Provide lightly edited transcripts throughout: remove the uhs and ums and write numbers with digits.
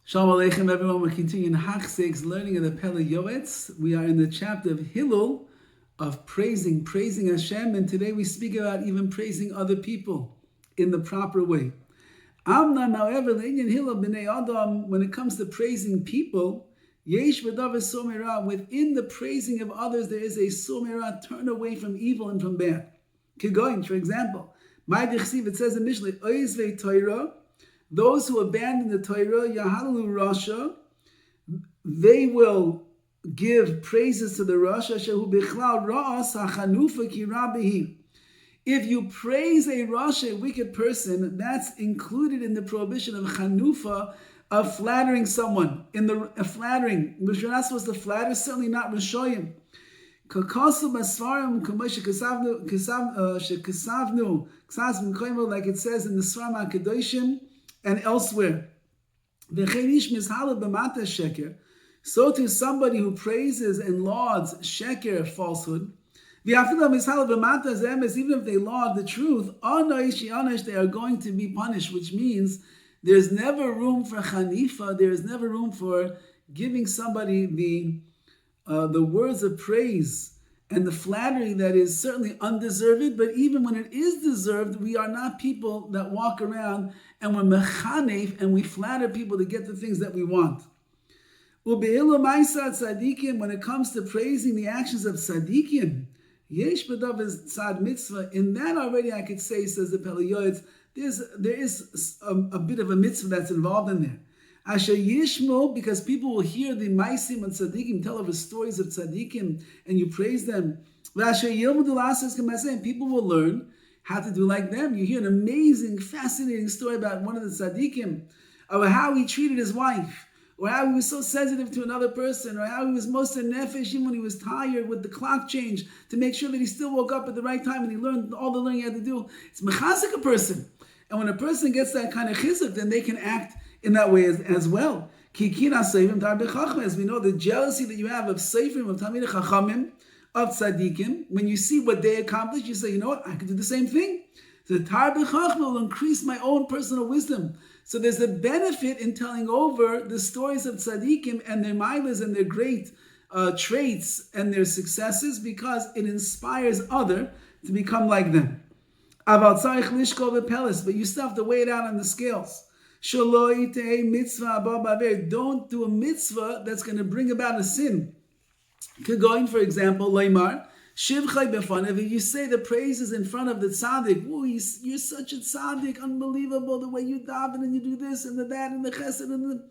Shalom Aleichem, everyone. We're continuing Happiest learning of the Pele Yoetz. We are in the chapter of Hillel, of praising Hashem, and today we speak about even praising other people in the proper way. Amnan, however, when it comes to praising people, yesh v'davar somera, within the praising of others, there is a somera, turn away from evil and from bad. Kigoin, for example, it says in Mishlei, oizvei Torah, those who abandon the Torah, Yahalu Rasha, they will give praises to the Rasha, Shehu Bichlal Ra'as HaChanufa Ki Rabbihi. If you praise a Rasha, a wicked person, that's included in the prohibition of Chanufa, of flattering someone. Flattering, which you're not supposed to flatter, certainly not Rishoyim. Kakasu Basfarim Kumash Kesavnu, like it says in the Svarim HaKadoshim, and elsewhere. So to somebody who praises and lauds sheker, falsehood, even if they laud the truth, they are going to be punished, which means there's never room for chanifa, there is never room for giving somebody the words of praise and the flattery that is certainly undeserved, but even when it is deserved, we are not people that walk around and we're mechanef and we flatter people to get the things that we want. When it comes to praising the actions of tzadikim, yesh b'dav is tzad mitzvah. In that already I could say, says the Pele Yoetz, there is a bit of a mitzvah that's involved in there. Asher yishmo, because people will hear the maisim and tzaddikim, tell of the stories of tzaddikim, and you praise them. Asher yilmudu lasas k'maseh, and people will learn how to do like them. You hear an amazing, fascinating story about one of the tzaddikim, of how he treated his wife, or how he was so sensitive to another person, or how he was most nefesh even when he was tired with the clock change, to make sure that he still woke up at the right time and he learned all the learning he had to do. It's mechazik a person. And when a person gets that kind of chizuk, then they can act in that way as well. As we know, the jealousy that you have of seifrim, of Talmidei Chachamim, of tzaddikim, when you see what they accomplish, you say, you know what, I can do the same thing. The tar b'chachma will increase my own personal wisdom. So there's a benefit in telling over the stories of tzaddikim and their milas and their great traits and their successes, because it inspires other to become like them. But you still have to weigh it out on the scales. Don't do a mitzvah that's going to bring about a sin. Going, for example, Leimar, if you say the praises in front of the tzaddik, you're such a tzaddik, unbelievable, the way you daven and you do this and that and the chesed and the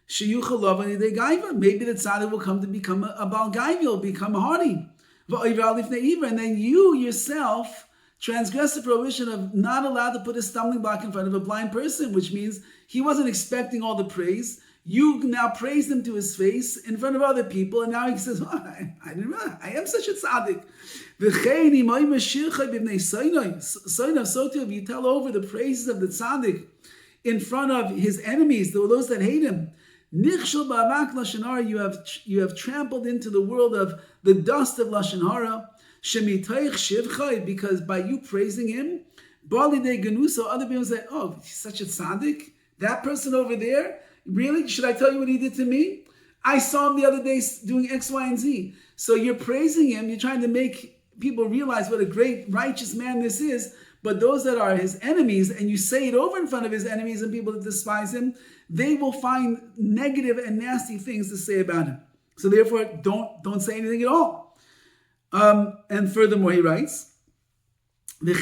sheyuchalav, maybe the tzaddik will come to become a Baal Gaiva, will become a hardy. And then you yourself transgress the prohibition of not allowed to put a stumbling block in front of a blind person, which means he wasn't expecting all the praise. You now praise him to his face in front of other people, and now he says, oh, I didn't realize, I am such a tzaddik. So too, if you tell over the praises of the tzaddik in front of his enemies, those that hate him, you have trampled into the world of the dust of Lashon Hara, because by you praising him, other people say, oh, he's such a tzaddik. That person over there, really? Should I tell you what he did to me? I saw him the other day doing X, Y, and Z. So you're praising him. You're trying to make people realize what a great, righteous man this is. But those that are his enemies, and you say it over in front of his enemies and people that despise him, they will find negative and nasty things to say about him. So therefore, don't say anything at all. And furthermore, he writes, when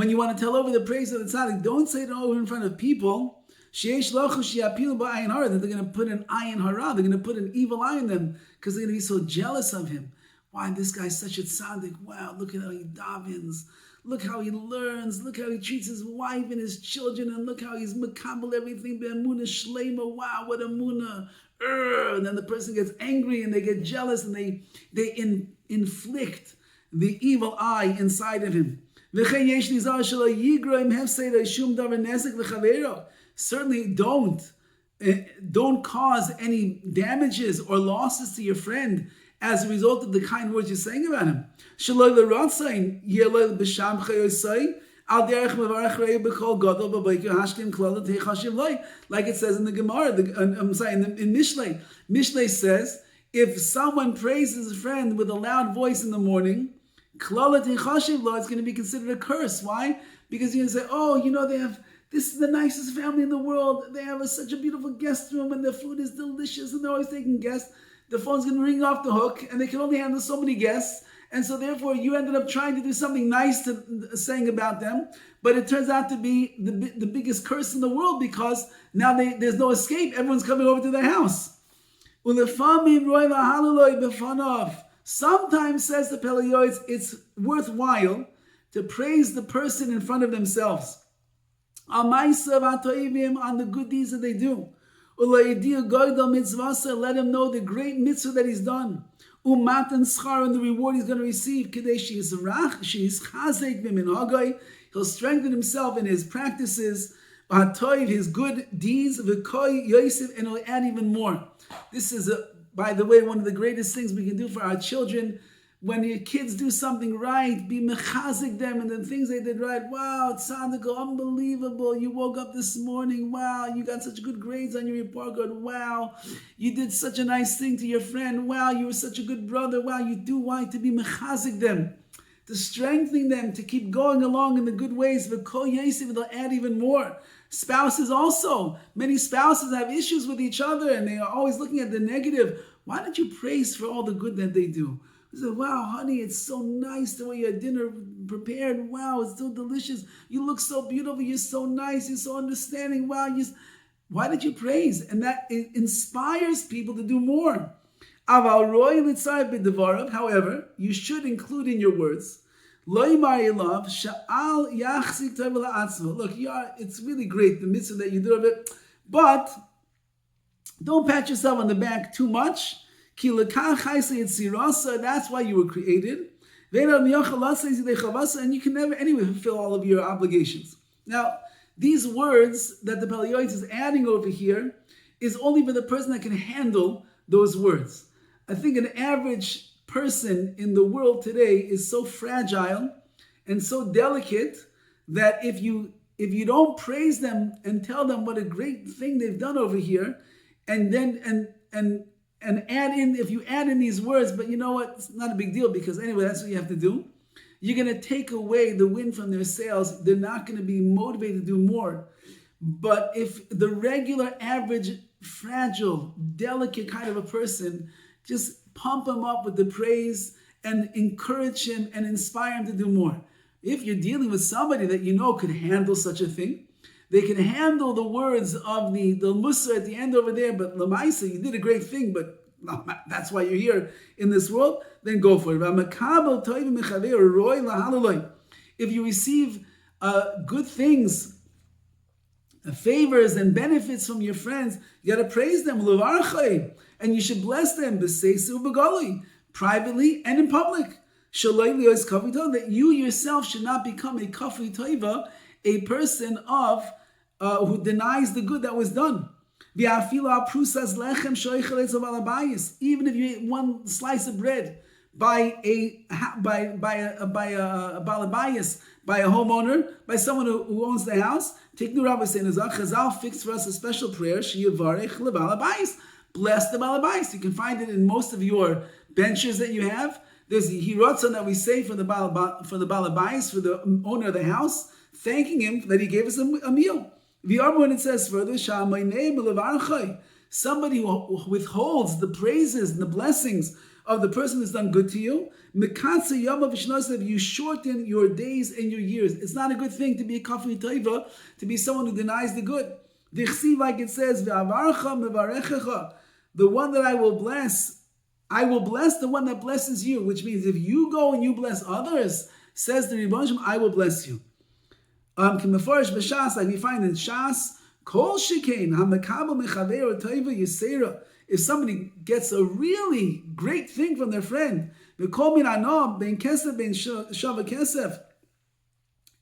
you want to tell over the praise of the tzaddik, don't say it over in front of people that they're going to put an ayin hara, they're going to put an evil eye on them because they're going to be so jealous of him. Why, this guy's such a tzaddik. Wow, look at how he davens. Look how he learns. Look how he treats his wife and his children. And look how he's makabel everything. Be'emunah shlema. Wow, what emunah. And then the person gets angry and they get jealous and they inflict the evil eye inside of him. Certainly don't cause any damages or losses to your friend as a result of the kind words you're saying about him. Like it says in the Gemara, in Mishlei. Mishlei says, if someone praises a friend with a loud voice in the morning, it's going to be considered a curse. Why? Because you're going to say, oh, this is the nicest family in the world. They have such a beautiful guest room and their food is delicious and they're always taking guests. The phone's going to ring off the hook and they can only handle so many guests. And so therefore you ended up trying to do something nice saying about them. But it turns out to be the biggest curse in the world because now there's no escape. Everyone's coming over to their house. Sometimes, says the Pele Yoetz, it's worthwhile to praise the person in front of themselves. On the good deeds that they do. Let him know the great mitzvah that he's done. And the reward he's going to receive. He'll strengthen himself in his practices, his good deeds, and he'll add even more. This is, by the way, one of the greatest things we can do for our children. When your kids do something right, be mechazik them and the things they did right. Wow, tzaddik, unbelievable. You woke up this morning. Wow, you got such good grades on your report card. Wow, you did such a nice thing to your friend. Wow, you were such a good brother. Wow, you do want to be mechazik them, to strengthen them, to keep going along in the good ways. They'll add even more. Spouses also. Many spouses have issues with each other and they are always looking at the negative. Why don't you praise for all the good that they do? He said, wow, honey, it's so nice the way your dinner prepared. Wow, it's so delicious. You look so beautiful. You're so nice. You're so understanding. Wow, why did you praise? And that inspires people to do more. However, you should include in your words, look, it's really great, the mitzvah that you do of it, but don't pat yourself on the back too much. That's why you were created. And you can never anyway fulfill all of your obligations. Now, these words that the Pele Yoetz is adding over here is only for the person that can handle those words. I think an average person in the world today is so fragile and so delicate that if you don't praise them and tell them what a great thing they've done over here, and then and add in, if you add in these words, but you know what, it's not a big deal because anyway, that's what you have to do. You're going to take away the wind from their sails. They're not going to be motivated to do more. But if the regular, average, fragile, delicate kind of a person, just pump him up with the praise and encourage him and inspire him to do more. If you're dealing with somebody that you know could handle such a thing, they can handle the words of the Musa at the end over there, but Lamaisa, you did a great thing, but that's why you're here in this world, then go for it. If you receive good things, favors and benefits from your friends, you got to praise them, and you should bless them, privately and in public. That you yourself should not become a kafri toiva, a person of who denies the good that was done. Even if you ate one slice of bread by a balabayas, by a homeowner, by someone who owns the house, Rabbi saying, Chazal fixed for us a special prayer, bless the balabais. You can find it in most of your benches that you have. There's the hirotzon that we say for the balabais, for the owner of the house, thanking him that he gave us a meal. The other one, it says further, somebody who withholds the praises and the blessings of the person who's done good to you, you shorten your days and your years. It's not a good thing to be a kafri toiva, to be someone who denies the good. Like it says, the one that I will bless the one that blesses you, which means if you go and you bless others, says the Rebbe, I will bless you. Like we find in Shas, Kol Shekain Hamakabel Mechaver Toiva Yisera. If somebody gets a really great thing from their friend,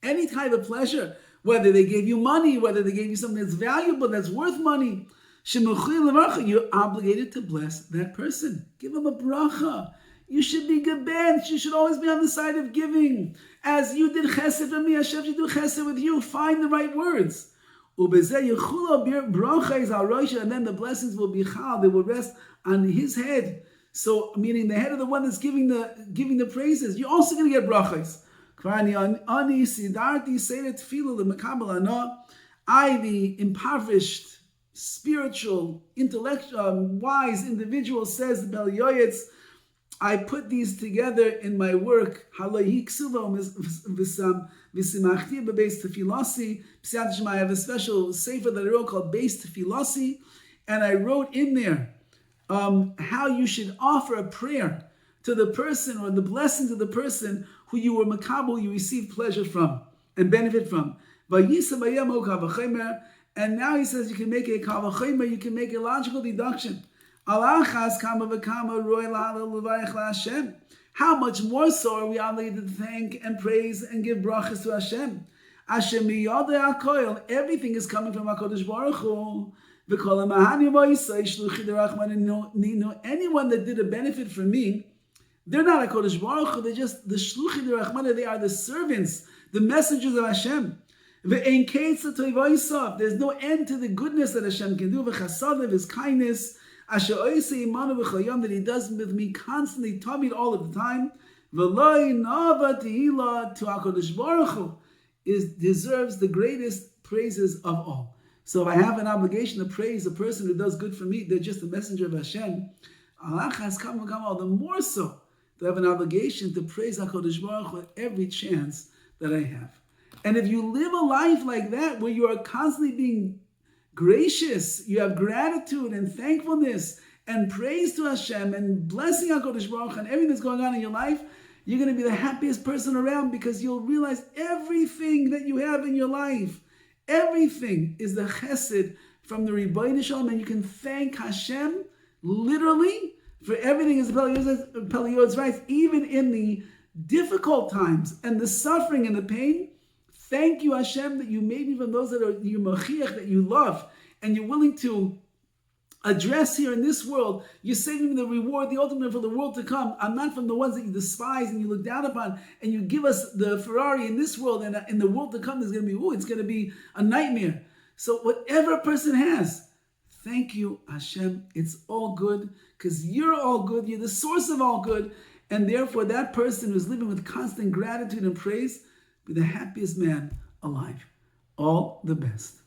any type of pleasure, whether they gave you money, whether they gave you something that's valuable, that's worth money, you're obligated to bless that person. Give him a bracha. You should be gebench. You should always be on the side of giving. As you did chesed for me, Hashem should do chesed with you. Find the right words. And then the blessings will be chal. They will rest on his head. So, meaning the head of the one that's giving the praises. You're also going to get brachas. I, the impoverished, spiritual, intellectual, wise individual, says Pele Yoetz, I put these together in my work. I have a special sefer that I wrote called Beis Tefilasi, and I wrote in there how you should offer a prayer to the person or the blessing to the person who you were makabel, you received pleasure from and benefit from. And now he says you can make a kavachemer, you can make a logical deduction. How much more so are we obligated to thank and praise and give brachas to Hashem? Everything is coming from HaKadosh Baruch Hu. Anyone that did a benefit for me, they're not HaKadosh Baruch Hu, they're just the shluchi d'rachmana, they are the servants, the messengers of Hashem. There's no end to the goodness that Hashem can do, his kindness, that he does with me constantly, tamid, all of the time. To HaKadosh Baruch Hu deserves the greatest praises of all. So if I have an obligation to praise a person who does good for me, they're just a messenger of Hashem. All the more so to have an obligation to praise HaKadosh Baruch Hu at every chance that I have. And if you live a life like that, where you are constantly being gracious, you have gratitude and thankfulness and praise to Hashem and blessing HaKadosh Baruch Hu and everything that's going on in your life, you're going to be the happiest person around, because you'll realize everything that you have in your life, everything is the chesed from the Rabbi Shalom, and you can thank Hashem literally for everything. As Pele Yoetz writes, even in the difficult times and the suffering and the pain, thank you, Hashem, that you made me from those that are you machiach, that you love, and you're willing to address here in this world. You're saving me the reward, the ultimate for the world to come. I'm not from the ones that you despise and you look down upon, and you give us the Ferrari in this world, and in the world to come, there's going to be, it's going to be a nightmare. So whatever a person has, thank you, Hashem. It's all good, because you're all good. You're the source of all good, and therefore that person who's living with constant gratitude and praise, be the happiest man alive. All the best.